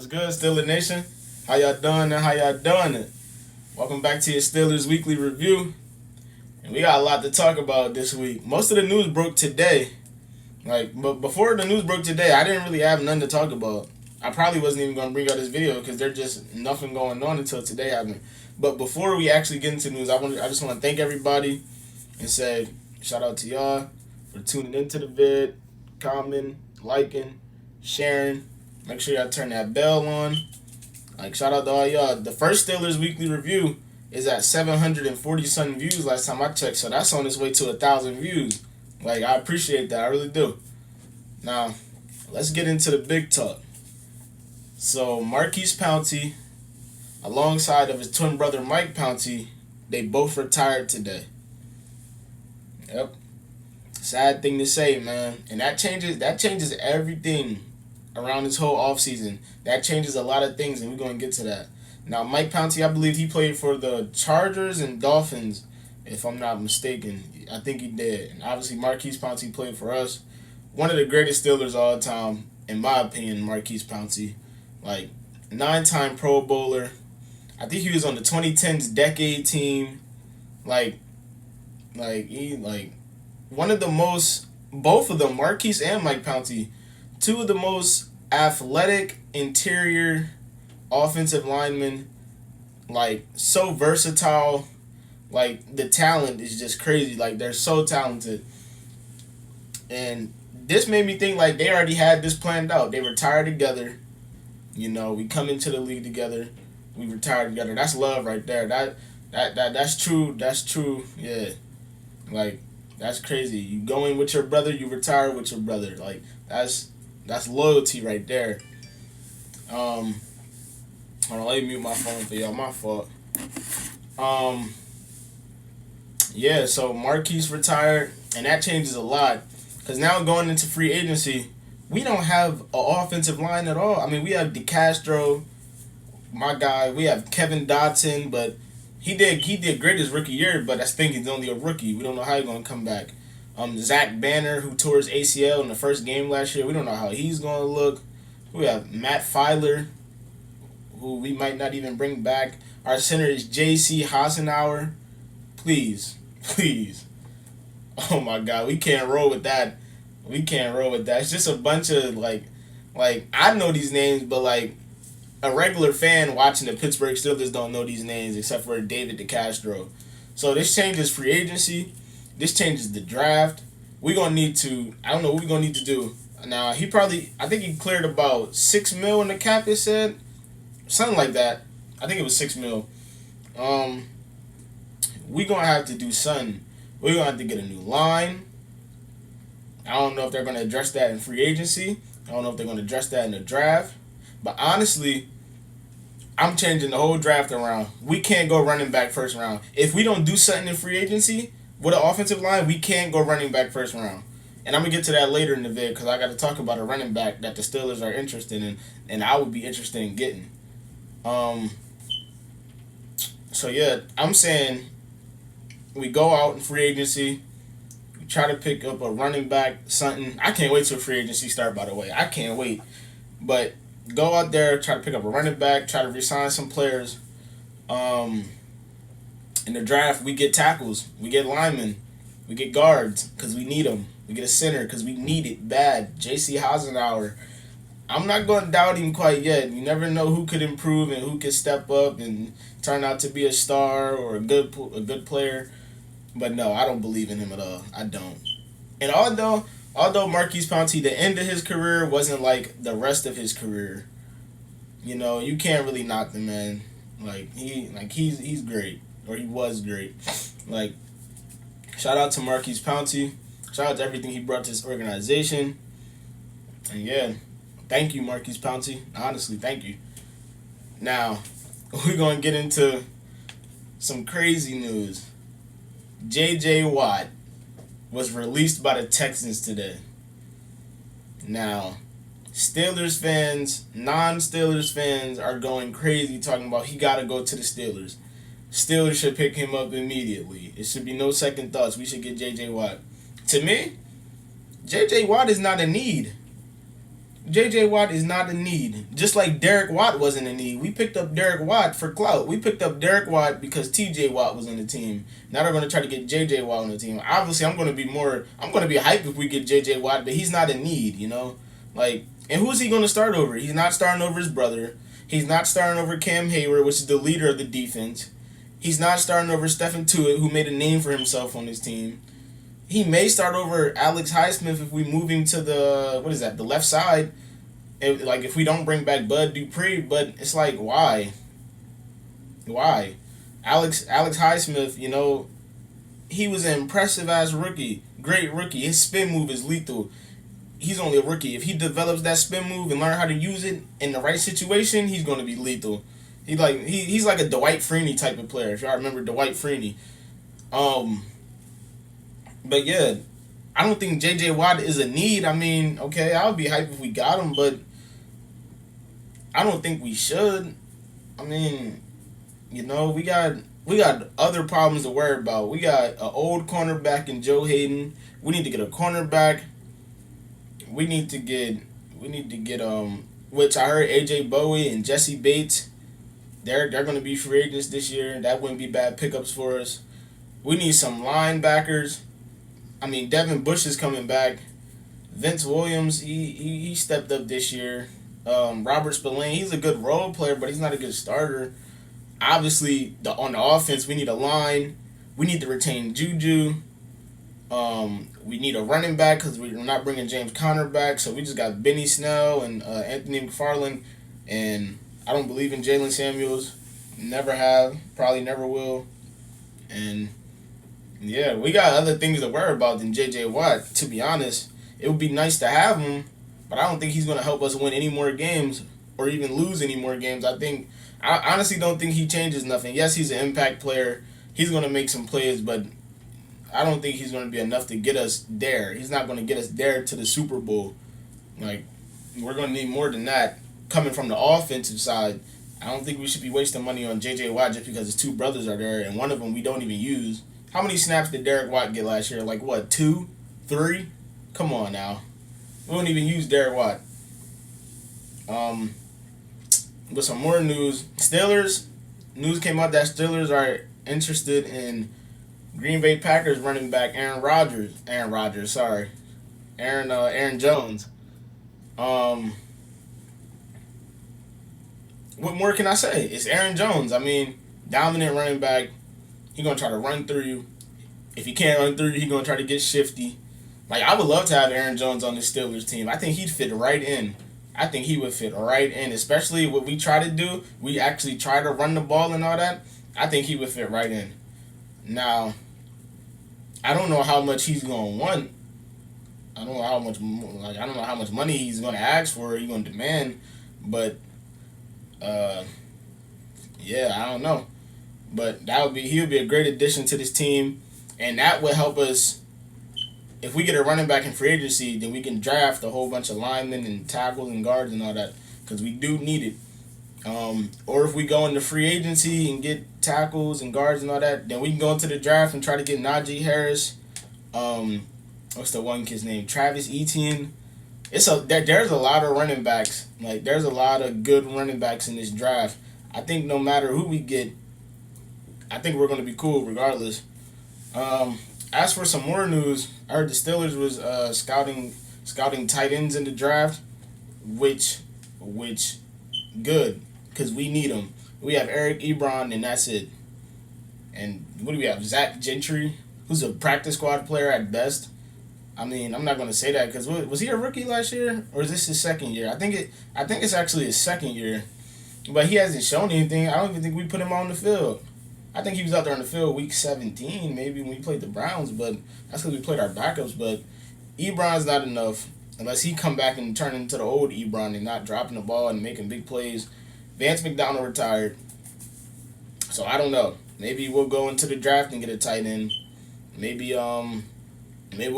What's good, Steeler Nation? How y'all doing and how y'all doing it? Welcome back to your Steelers Weekly Review. And we got a lot to talk about this week. Most of the news broke today. But before the news broke today, I didn't really have nothing to talk about. I probably wasn't even going to bring out this video because there's just nothing going on until today happened. But before we actually get into news, I just want to thank everybody and say shout out to y'all for tuning into the vid, commenting, liking, sharing. Make sure y'all turn that bell on. Shout out to all y'all. The first Steelers Weekly Review is at 740 something views last time I checked, so that's on its way to 1,000 views. I appreciate that. I really do. Now, let's get into the big talk. So, Maurkice Pouncy, alongside of his twin brother Mike Pouncy, they both retired today. Yep. Sad thing to say, man. And that changes everything around this whole offseason. That changes a lot of things, and we're going to get to that. Now, Mike Pouncy, I believe he played for the Chargers and Dolphins, if I'm not mistaken. I think he did. And obviously, Maurkice Pouncy played for us. One of the greatest Steelers of all time, in my opinion, Maurkice Pouncy. 9-time Pro Bowler. I think he was on the 2010s decade team. One of the most, both of them, Maurkice and Mike Pouncy, two of the most athletic interior offensive linemen, so versatile. The talent is just crazy. They're so talented. And this made me think they already had this planned out. They retired together. We come into the league together. We retire together. That's love right there. That's true. That's true. Yeah. That's crazy. You go in with your brother, you retire with your brother. That's loyalty right there. Hold on, let me mute my phone for y'all. My fault. Yeah, so Maurkice retired, and that changes a lot. Because now going into free agency, we don't have an offensive line at all. I mean, we have DeCastro, my guy. We have Kevin Dotson, but he did great his rookie year, but I think he's only a rookie. We don't know how he's going to come back. Zach Banner, who tore his ACL in the first game last year, we don't know how he's going to look. We have Matt Filer, who we might not even bring back. Our center is J.C. Hassenauer. Please. Oh, my God. We can't roll with that. It's just a bunch of, I know these names, but, a regular fan watching the Pittsburgh Steelers don't know these names except for David DeCastro. So this changes free agency. This changes the draft. We're going to need to, I don't know what we're going to need to do. Now, I think he cleared about $6 million in the cap, it said. Something like that. I think it was $6 million. We're going to have to do something. We're going to have to get a new line. I don't know if they're going to address that in free agency. I don't know if they're going to address that in the draft. But honestly, I'm changing the whole draft around. We can't go running back first round. If we don't do something in free agency with an offensive line, we can't go running back first round. And I'm going to get to that later in the vid because I got to talk about a running back that the Steelers are interested in and I would be interested in getting. So, yeah, I'm saying we go out in free agency. We try to pick up a running back, something. I can't wait till free agency start, by the way. I can't wait. But go out there, try to pick up a running back, try to re-sign some players. In the draft, we get tackles, we get linemen, we get guards because we need them. We get a center because we need it bad. J.C. Hassenauer. I'm not going to doubt him quite yet. You never know who could improve and who could step up and turn out to be a star or a good player. But no, I don't believe in him at all. I don't. And although Maurkice Pouncy, the end of his career wasn't like the rest of his career. You can't really knock the man. He's great. Or he was great. Shout out to Maurkice Pouncy. Shout out to everything he brought to this organization. And yeah, thank you, Maurkice Pouncy. Honestly, thank you. Now, we're going to get into some crazy news. J.J. Watt was released by the Texans today. Now, Steelers fans, non-Steelers fans are going crazy talking about he got to go to the Steelers. Steelers should pick him up immediately. It should be no second thoughts. We should get J.J. Watt. To me, J.J. Watt is not a need. J.J. Watt is not a need. Just like Derek Watt wasn't a need. We picked up Derek Watt for clout. We picked up Derek Watt because T.J. Watt was on the team. Now they're going to try to get J.J. Watt on the team. Obviously, I'm going to be hyped if we get J.J. Watt, but he's not a need, you know? Like, and who's he going to start over? He's not starting over his brother. He's not starting over Cam Hayward, which is the leader of the defense. He's not starting over Stephen Tuitt, who made a name for himself on his team. He may start over Alex Highsmith if we move him to the left side. If we don't bring back Bud Dupree, but it's like, why? Why? Alex Highsmith, you know, he was an impressive-ass rookie. Great rookie. His spin move is lethal. He's only a rookie. If he develops that spin move and learn how to use it in the right situation, he's going to be lethal. He's like a Dwight Freeney type of player, if y'all remember Dwight Freeney. But yeah, I don't think J.J. Watt is a need. I mean, okay, I would be hyped if we got him, but I don't think we should. I mean, you know, we got other problems to worry about. We got an old cornerback in Joe Hayden. We need to get a cornerback. We need to get which I heard AJ Bowie and Jesse Bates. They're going to be free agents this year. That wouldn't be bad pickups for us. We need some linebackers. I mean, Devin Bush is coming back. Vince Williams, he stepped up this year. Robert Spillane, he's a good role player, but he's not a good starter. Obviously, on the offense, we need a line. We need to retain Juju. We need a running back because we're not bringing James Conner back. So we just got Benny Snell and Anthony McFarland. And I don't believe in Jalen Samuels. Never have. Probably never will. And yeah, we got other things to worry about than J.J. Watt, to be honest. It would be nice to have him, but I don't think he's going to help us win any more games or even lose any more games. I honestly don't think he changes nothing. Yes, he's an impact player. He's going to make some plays, but I don't think he's going to be enough to get us there. He's not going to get us there to the Super Bowl. Like, we're going to need more than that coming from the offensive side. I don't think we should be wasting money on J.J. Watt just because his two brothers are there, and one of them we don't even use. How many snaps did Derek Watt get last year? Like, what, 2? 3? Come on now. We don't even use Derek Watt. With some more news. News came out that Steelers are interested in Green Bay Packers running back Aaron Jones. What more can I say? It's Aaron Jones. I mean, dominant running back. He's going to try to run through you. If he can't run through you, he's going to try to get shifty. Like, I would love to have Aaron Jones on the Steelers team. I think he'd fit right in. I think he would fit right in, especially what we try to do. We actually try to run the ball and all that. I think he would fit right in. Now, I don't know how much he's going to want. I don't know how much money he's going to ask for or he's going to demand. But, yeah, I don't know. But he would be a great addition to this team, and that would help us. If we get a running back in free agency, then we can draft a whole bunch of linemen and tackles and guards and all that, because we do need it. Or if we go into free agency and get tackles and guards and all that, then we can go into the draft and try to get Najee Harris. What's the one kid's name? Travis Etienne. There's a lot of running backs. Like, there's a lot of good running backs in this draft. I think no matter who we get, I think we're going to be cool regardless. As for some more news, I heard the Steelers was scouting tight ends in the draft, which good, because we need them. We have Eric Ebron, and that's it. And what do we have? Zach Gentry, who's a practice squad player at best. I mean, I'm not going to say that because was he a rookie last year, or is this his second year? I think it's actually his second year, but he hasn't shown anything. I don't even think we put him on the field. I think he was out there on the field week 17, maybe when we played the Browns, but that's because we played our backups. But Ebron's not enough unless he come back and turn into the old Ebron and not dropping the ball and making big plays. Vance McDonald retired, so I don't know. Maybe we'll go into the draft and get a tight end. Maybe we'll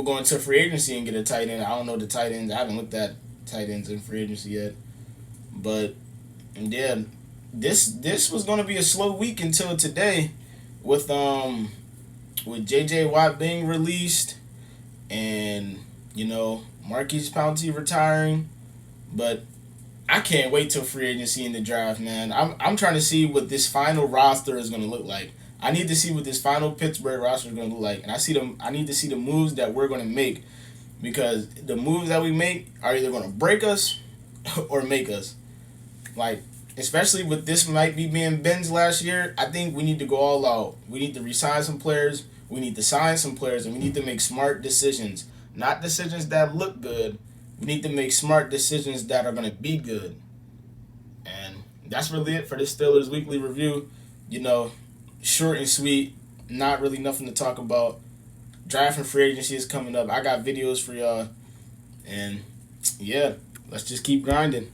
go into free agency and get a tight end. I don't know the tight ends. I haven't looked at tight ends in free agency yet. But, yeah, this was going to be a slow week until today with J.J. Watt being released and, Maurkice Pouncy retiring. But I can't wait till free agency in the draft, man. I'm trying to see what this final roster is going to look like. I need to see what this final Pittsburgh roster is going to look like, and I need to see the moves that we're going to make, because the moves that we make are either going to break us or make us. Like, especially with this might be being Ben's last year, I think we need to go all out. We need to re-sign some players. We need to sign some players, and we need to make smart decisions, not decisions that look good. We need to make smart decisions that are going to be good. And that's really it for this Steelers Weekly Review. Short and sweet, not really nothing to talk about. Draft and free agency is coming up. I got videos for y'all. And, yeah, let's just keep grinding.